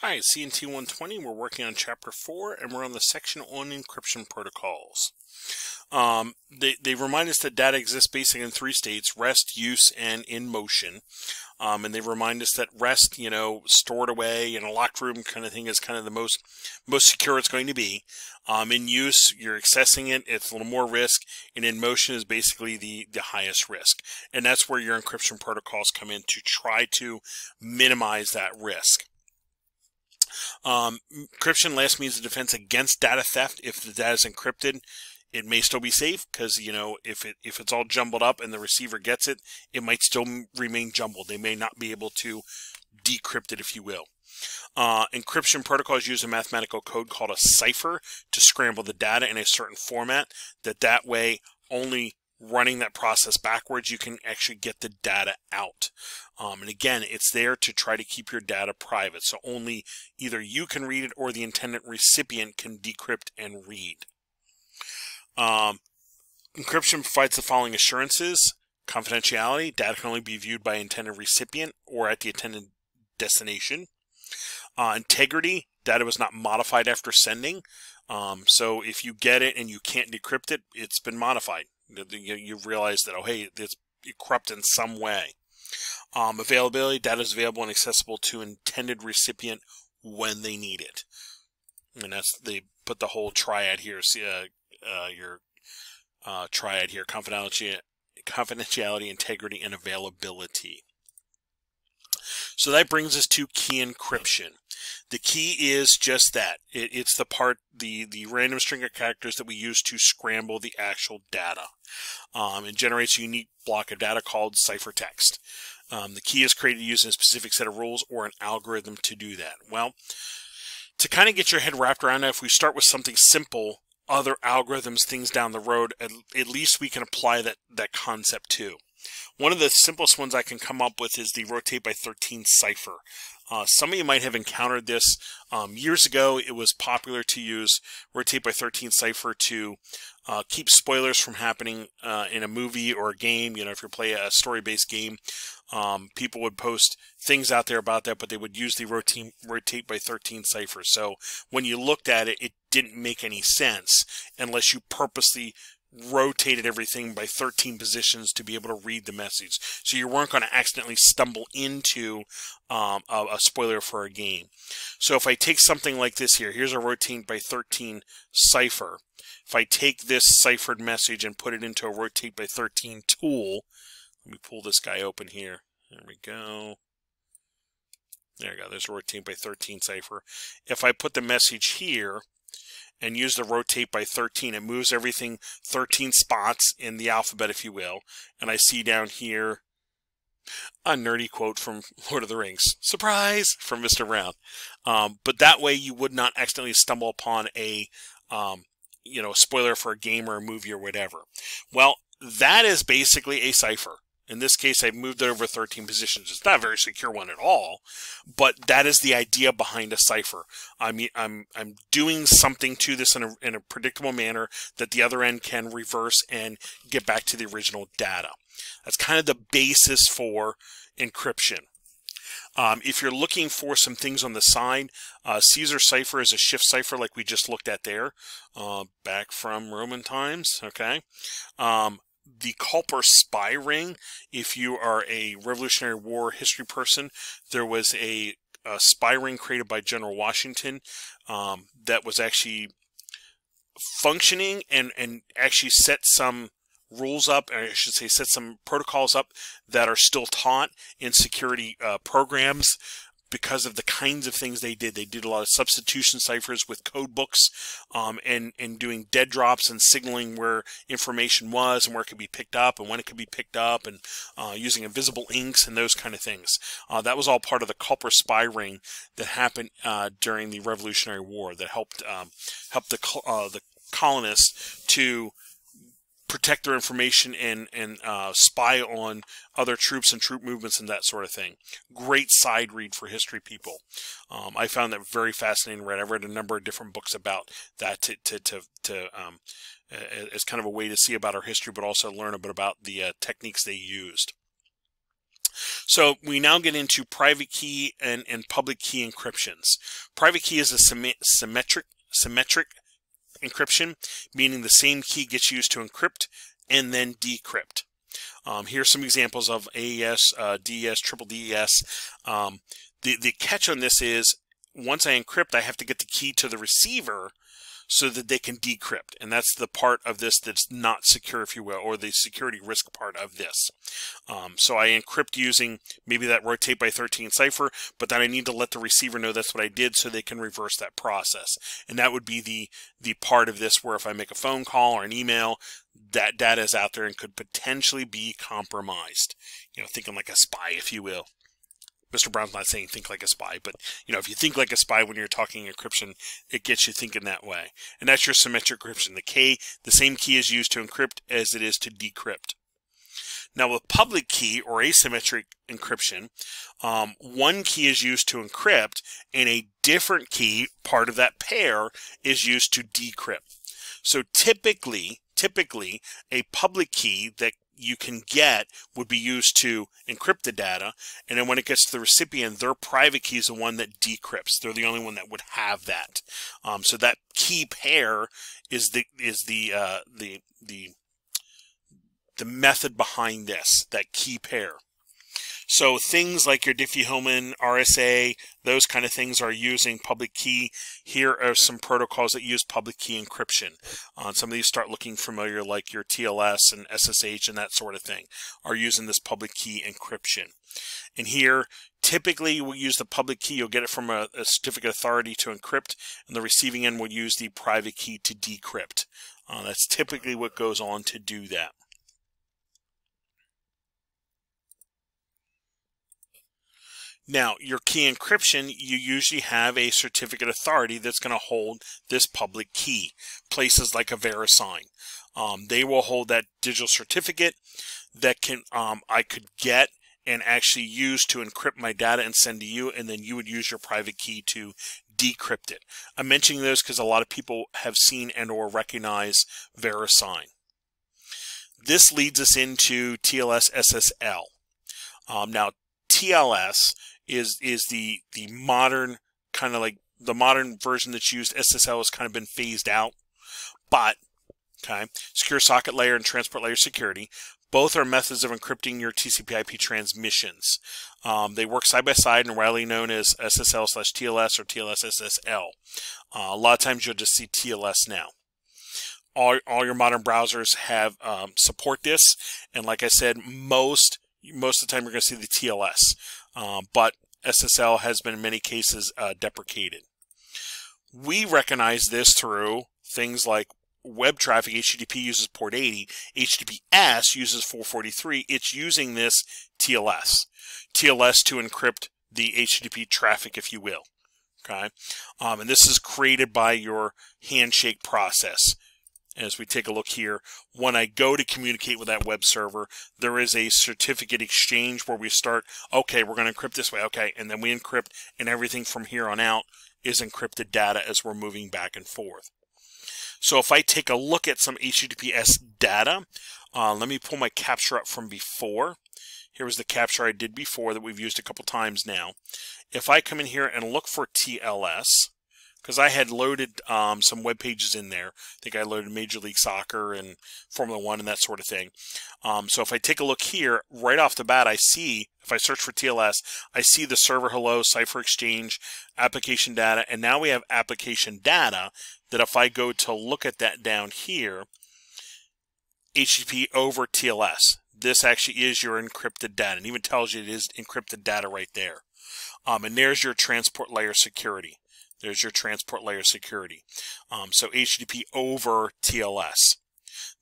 Hi, CNT120. We're working on Chapter 4, and we're on the section on encryption protocols. They remind us that data exists basically in three states: rest, use, and in motion. And they remind us that rest, stored away in a locked room kind of thing is kind of the most secure it's going to be. In use, you're accessing it, it's a little more risk, and in motion is basically the highest risk. And that's where your encryption protocols come in to try to minimize that risk. Encryption last means the defense against data theft. If the data is encrypted, it may still be safe because, if it's all jumbled up and the receiver gets it, it might still remain jumbled. They may not be able to decrypt it, if you will. Encryption protocols use a mathematical code called a cipher to scramble the data in a certain format. That way, only running that process backwards, you can actually get the data out. And again, it's there to try to keep your data private. So only either you can read it or the intended recipient can decrypt and read. Encryption provides the following assurances: confidentiality, data can only be viewed by intended recipient or at the intended destination. Integrity, data was not modified after sending. So if you get it and you can't decrypt it, it's been modified. You've realized that, oh, hey, it's corrupt in some way. Availability, data is available and accessible to intended recipient when they need it. And they put the whole triad here. See, your triad here: confidentiality, integrity, and availability. So that brings us to key encryption. The key is just that. It's the part, the random string of characters that we use to scramble the actual data. It generates a unique block of data called ciphertext. The key is created using a specific set of rules or an algorithm to do that. Well, to kind of get your head wrapped around that, if we start with something simple, other algorithms, things down the road, at least we can apply that concept to. One of the simplest ones I can come up with is the rotate by 13 cipher. Some of you might have encountered this. Years ago, it was popular to use rotate by 13 cipher to keep spoilers from happening in a movie or a game. If you play a story-based game, people would post things out there about that, but they would use the rotate by 13 cipher. So when you looked at it, it didn't make any sense unless you purposely rotated everything by 13 positions to be able to read the message. So you weren't going to accidentally stumble into a spoiler for a game. So if I take something like this here, here's a rotate by 13 cipher. If I take this ciphered message and put it into a rotate by 13 tool, let me pull this guy open here. There we go. There we go. There's a rotate by 13 cipher. If I put the message here and use the rotate by 13, it moves everything 13 spots in the alphabet, if you will. And I see down here a nerdy quote from Lord of the Rings. Surprise! From Mr. Brown. But that way you would not accidentally stumble upon a spoiler for a game or a movie or whatever. Well, that is basically a cipher. In this case, I've moved it over 13 positions. It's not a very secure one at all, but that is the idea behind a cipher. I'm doing something to this in a predictable manner that the other end can reverse and get back to the original data. That's kind of the basis for encryption. If you're looking for some things on the side, Caesar cipher is a shift cipher like we just looked at there, back from Roman times. Okay. The Culper spy ring, if you are a Revolutionary War history person, there was a spy ring created by General Washington that was actually functioning and actually set some rules up, or I should say set some protocols up that are still taught in security programs. Because of the kinds of things they did. They did a lot of substitution ciphers with code books and doing dead drops and signaling where information was and where it could be picked up and when it could be picked up, and using invisible inks and those kind of things. That was all part of the Culper spy ring that happened during the Revolutionary War that helped the colonists to protect their information and spy on other troops and troop movements and that sort of thing. Great side read for history people. I found that very fascinating read. I've read a number of different books about that as kind of a way to see about our history, but also learn a bit about the techniques they used. So we now get into private key and public key encryptions. Private key is a symmetric encryption, meaning the same key gets used to encrypt and then decrypt. Here's some examples of AES, DES, triple DES. The catch on this is once I encrypt, I have to get the key to the receiver so that they can decrypt. And that's the part of this that's not secure, if you will, or the security risk part of this. So I encrypt using maybe that rotate by 13 cipher, but then I need to let the receiver know that's what I did so they can reverse that process. And that would be the part of this where if I make a phone call or an email, that data is out there and could potentially be compromised. You know, thinking like a spy, if you will. Mr. Brown's not saying think like a spy, but you know, if you think like a spy when you're talking encryption, it gets you thinking that way. And that's your symmetric encryption. The same key is used to encrypt as it is to decrypt. Now with public key or asymmetric encryption, one key is used to encrypt and a different key, part of that pair, is used to decrypt. So typically a public key that you can get would be used to encrypt the data, and then when it gets to the recipient, their private key is the one that decrypts. They're the only one that would have that. So that key pair is the method behind this, that key pair. So things like your Diffie-Hellman, RSA, those kind of things are using public key. Here are some protocols that use public key encryption. Some of these start looking familiar, like your TLS and SSH and that sort of thing, are using this public key encryption. And here, typically we'll use the public key. You'll get it from a certificate authority to encrypt, and the receiving end will use the private key to decrypt. That's typically what goes on to do that. Now, your key encryption, you usually have a certificate authority that's going to hold this public key. Places like a VeriSign. They will hold that digital certificate that can I could get and actually use to encrypt my data and send to you, and then you would use your private key to decrypt it. I'm mentioning those because a lot of people have seen and or recognize VeriSign. This leads us into TLS SSL. Now, TLS is the modern, kind of like the modern version that's used. SSL has kind of been phased out, but okay, secure socket layer and transport layer security, both are methods of encrypting your TCP/IP transmissions. They work side by side and widely known as SSL/TLS or TLS SSL. A lot of times you'll just see TLS now. All your modern browsers have support this, and like I said, most of the time you're going to see the TLS, but SSL has been in many cases deprecated. We recognize this through things like web traffic. HTTP uses port 80, HTTPS uses 443. It's using this TLS to encrypt the HTTP traffic, if you will. Okay, and this is created by your handshake process. As we take a look here, when I go to communicate with that web server, there is a certificate exchange where we start, okay, we're going to encrypt this way, okay, and then we encrypt, and everything from here on out is encrypted data as we're moving back and forth. So if I take a look at some HTTPS data, let me pull my capture up from before. Here was the capture I did before that we've used a couple times now. If I come in here and look for TLS, because I had loaded some web pages in there. I think I loaded Major League Soccer and Formula 1 and that sort of thing. So if I take a look here, right off the bat, I see, if I search for TLS, I see the server hello, cipher exchange, application data, and now we have application data that if I go to look at that down here, HTTP over TLS. This actually is your encrypted data. It even tells you it is encrypted data right there. And there's your transport layer security. There's your transport layer security. So HTTP over TLS.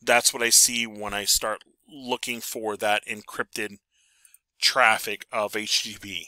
That's what I see when I start looking for that encrypted traffic of HTTP.